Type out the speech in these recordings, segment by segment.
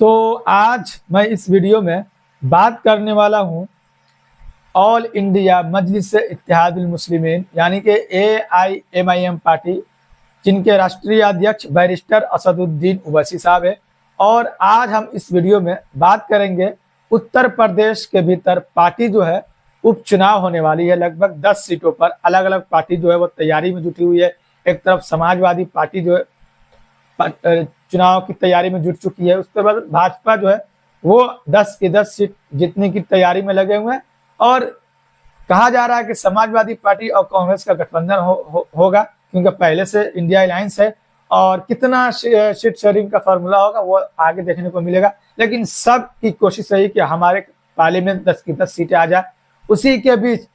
तो आज मैं इस वीडियो में बात करने वाला हूं ऑल इंडिया मजलिस इत्तेहादुल मुस्लिमीन यानी कि AIMIM पार्टी, जिनके राष्ट्रीय अध्यक्ष बैरिस्टर असदुद्दीन ओवैसी साहब है। और आज हम इस वीडियो में बात करेंगे उत्तर प्रदेश के भीतर पार्टी जो है उपचुनाव होने वाली है। लगभग 10 सीटों पर अलग अलग पार्टी जो है वो तैयारी में जुटी हुई है। एक तरफ समाजवादी पार्टी जो है चुनाव की तैयारी में जुट चुकी है, उसके बाद भाजपा जो है वो 10 की 10 सीट जीतने की तैयारी में लगे हुए हैं। और कहा जा रहा है कि समाजवादी पार्टी और कांग्रेस का गठबंधन होगा, क्योंकि पहले से इंडिया अलायंस है। और कितना सीट शेयरिंग का फॉर्मूला होगा वो आगे देखने को मिलेगा, लेकिन सब की कोशिश रही कि हमारे पार्लियामेंट 10 की 10 सीटें आ जाए। उसी के बीच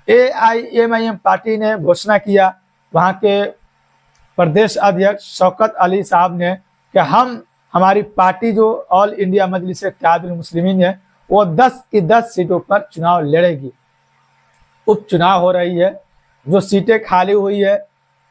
AIMIM पार्टी ने घोषणा किया, वहां के प्रदेश अध्यक्ष शौकत अली साहब ने, कि हमारी पार्टी जो ऑल इंडिया मजलिस इत्तेहादुल मुस्लिमीन है वो 10 की 10 सीटों पर चुनाव लड़ेगी। उपचुनाव हो रही है, जो सीटें खाली हुई है,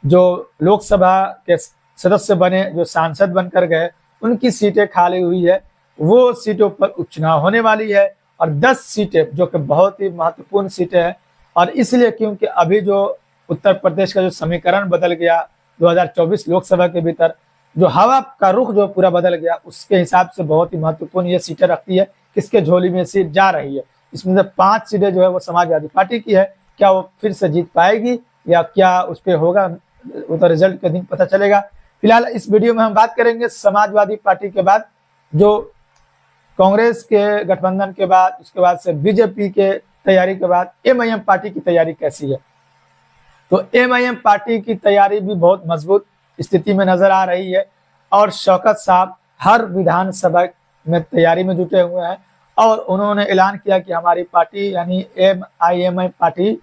जो लोकसभा के सदस्य बने, जो सांसद बनकर गए, उनकी सीटें खाली हुई है, वो सीटों पर उपचुनाव होने वाली है। और 10 सीटें जो कि बहुत ही महत्वपूर्ण सीटें हैं, और इसलिए क्योंकि अभी जो उत्तर प्रदेश का जो समीकरण बदल गया 2024 लोकसभा के भीतर, जो हवा का रुख जो पूरा बदल गया, उसके हिसाब से बहुत ही महत्वपूर्ण ये सीटें रखती है किसके झोली में सीट जा रही है। इसमें से 5 सीटें जो है वो समाजवादी पार्टी की है। क्या वो फिर से जीत पाएगी या क्या उस पर होगा, वो तो रिजल्ट के दिन पता चलेगा। फिलहाल इस वीडियो में हम बात करेंगे समाजवादी पार्टी के बाद, जो कांग्रेस के गठबंधन के बाद, उसके बाद से बीजेपी के तैयारी के बाद MIM पार्टी की तैयारी कैसी है। तो MIM पार्टी की तैयारी भी बहुत मजबूत स्थिति में नजर आ रही है, और शौकत साहब हर विधानसभा में तैयारी में जुटे हुए हैं। और उन्होंने ऐलान किया कि हमारी पार्टी यानी AIMIM पार्टी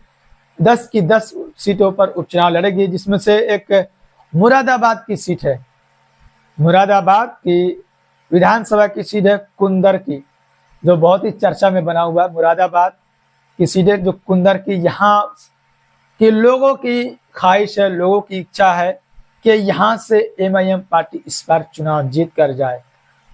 10 की 10 सीटों पर उपचुनाव लड़ेगी, जिसमें से एक मुरादाबाद की सीट है। मुरादाबाद की विधानसभा की सीट है कुंदर की, जो बहुत ही चर्चा में बना हुआ है। मुरादाबाद की सीट है जो कुंदर की, यहाँ के लोगों की ख्वाहिश है, लोगों की इच्छा है कि यहाँ से MIM पार्टी इस बार चुनाव जीत कर जाए।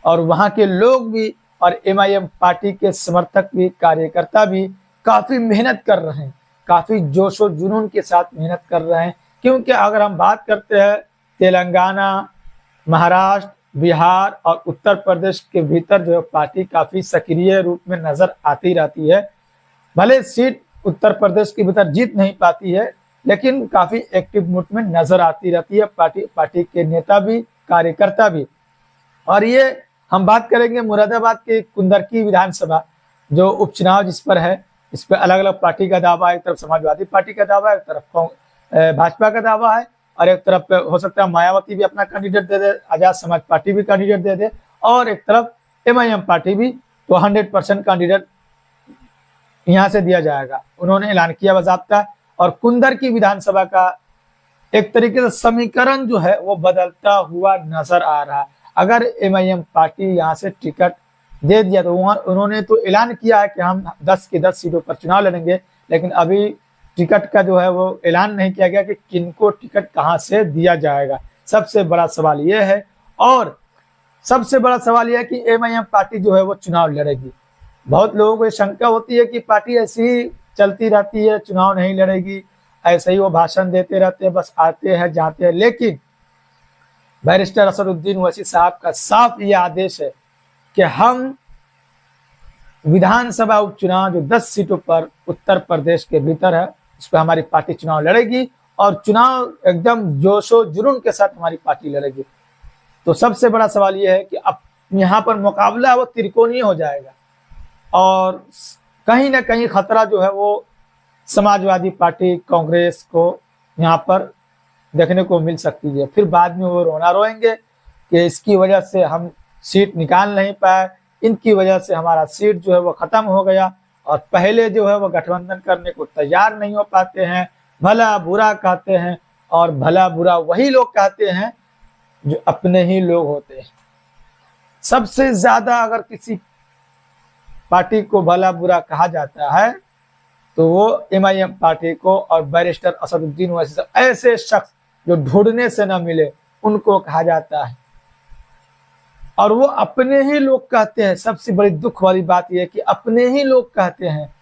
और वहाँ के लोग भी और MIM पार्टी के समर्थक भी, कार्यकर्ता भी काफ़ी मेहनत कर रहे हैं, काफ़ी जोश और जुनून के साथ मेहनत कर रहे हैं। क्योंकि अगर हम बात करते हैं तेलंगाना, महाराष्ट्र, बिहार और उत्तर प्रदेश के भीतर जो है पार्टी काफ़ी सक्रिय रूप में नज़र आती रहती है। भले सीट उत्तर प्रदेश के भीतर जीत नहीं पाती है, लेकिन काफ़ी एक्टिव मूड में नज़र आती रहती है पार्टी के नेता भी, कार्यकर्ता भी। और ये हम बात करेंगे मुरादाबाद के कुंदर की विधानसभा जो उपचुनाव जिस पर है, इस पर अलग अलग पार्टी का दावा है। एक तरफ समाजवादी पार्टी का दावा है, एक तरफ भाजपा का दावा है, और एक तरफ हो सकता है मायावती भी अपना कैंडिडेट दे दे, आजाद समाज पार्टी भी कैंडिडेट दे दे, और एक तरफ MIM पार्टी भी। तो 100% कैंडिडेट यहाँ से दिया जाएगा, उन्होंने ऐलान किया बाज़ाब्ता। और कुंदर की विधानसभा का एक तरीके से समीकरण जो है वो बदलता हुआ नजर आ रहा है। अगर MIM पार्टी यहाँ से टिकट दे दिया तो उन्होंने तो ऐलान किया है कि हम 10 की 10 सीटों पर चुनाव लड़ेंगे, लेकिन अभी टिकट का जो है वो ऐलान नहीं किया गया कि किनको टिकट कहाँ से दिया जाएगा। सबसे बड़ा सवाल ये है, और सबसे बड़ा सवाल यह है कि MIM पार्टी जो है वो चुनाव लड़ेगी। बहुत लोगों को शंका होती है कि पार्टी ऐसी ही चलती रहती है, चुनाव नहीं लड़ेगी, ऐसे ही वो भाषण देते रहते हैं, बस आते हैं जाते हैं। लेकिन बैरिस्टर असदुद्दीन ओवैसी साहब का साफ ये आदेश है कि हम विधानसभा उपचुनाव जो 10 सीटों पर उत्तर प्रदेश के भीतर है, उस पर हमारी पार्टी चुनाव लड़ेगी, और चुनाव एकदम जोशो जुनून के साथ हमारी पार्टी लड़ेगी। तो सबसे बड़ा सवाल यह है कि अब यहाँ पर मुकाबला वो त्रिकोणीय हो जाएगा, और कहीं ना कहीं खतरा जो है वो समाजवादी पार्टी, कांग्रेस को यहाँ पर देखने को मिल सकती है। फिर बाद में वो रोना रोएंगे कि इसकी वजह से हम सीट निकाल नहीं पाए, इनकी वजह से हमारा सीट जो है वो खत्म हो गया। और पहले जो है वो गठबंधन करने को तैयार नहीं हो पाते हैं, भला बुरा कहते हैं, और भला बुरा वही लोग कहते हैं जो अपने ही लोग होते हैं। सबसे ज्यादा अगर किसी पार्टी को भला बुरा कहा जाता है तो वो MIM पार्टी को और बैरिस्टर असदुद्दीन ओवैसी ऐसे शख्स जो ढूंढने से न मिले उनको कहा जाता है। और वो अपने ही लोग कहते हैं। सबसे बड़ी दुख वाली बात यह है कि अपने ही लोग कहते हैं,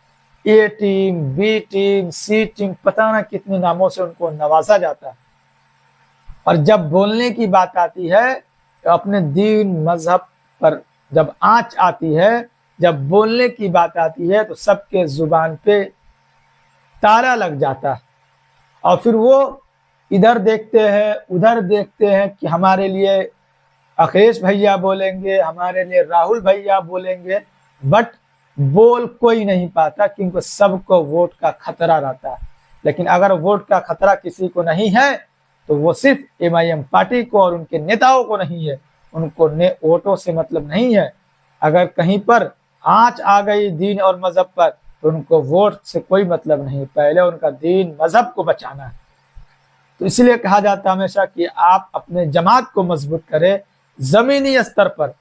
ए टीम, बी टीम, सी टीम, पता ना कितने नामों से उनको नवाजा जाता है। और जब बोलने की बात आती है तो अपने दीन मजहब पर जब आंच आती है, जब बोलने की बात आती है तो सबके जुबान पे ताला लग जाता है। और फिर वो इधर देखते हैं, उधर देखते हैं कि हमारे लिए अखिलेश भैया बोलेंगे, हमारे लिए राहुल भैया बोलेंगे, बट बोल कोई नहीं पाता क्योंकि सबको वोट का खतरा रहता है। लेकिन अगर वोट का खतरा किसी को नहीं है तो वो सिर्फ एमआईएम पार्टी को और उनके नेताओं को नहीं है, उनको वोटों से मतलब नहीं है। अगर कहीं पर आंच आ गई दीन और मजहब पर तो उनको वोट से कोई मतलब नहीं, पहले उनका दीन मजहब को बचाना है। तो इसलिए कहा जाता है हमेशा कि आप अपने जमात को मजबूत करें, जमीनी स्तर पर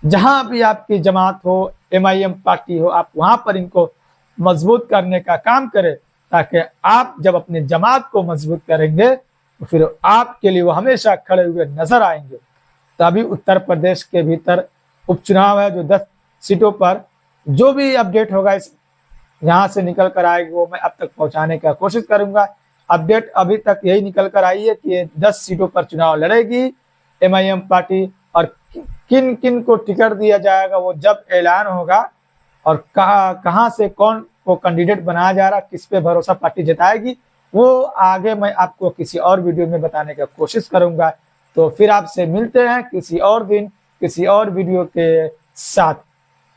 जहां भी आपकी जमात हो, एमआईएम पार्टी हो, आप वहां पर इनको मजबूत करने का काम करें, ताकि आप जब अपने जमात को मजबूत करेंगे तो फिर आपके लिए वो हमेशा खड़े हुए नजर आएंगे। तभी उत्तर प्रदेश के भीतर उपचुनाव है जो 10 सीटों पर जो भी अपडेट होगा इस यहाँ से निकल कर आएगी वो मैं अब तक पहुंचाने का कोशिश करूंगा। अपडेट अभी तक यही निकल कर आई है कि 10 सीटों पर चुनाव लड़ेगी एमआईएम पार्टी, और किन किन को टिकट दिया जाएगा वो जब ऐलान होगा, और कहां से कौन को कैंडिडेट बनाया जा रहा, किस पे भरोसा पार्टी जताएगी, वो आगे मैं आपको किसी और वीडियो में बताने का कोशिश करूंगा। तो फिर आपसे मिलते हैं किसी और दिन किसी और वीडियो के साथ।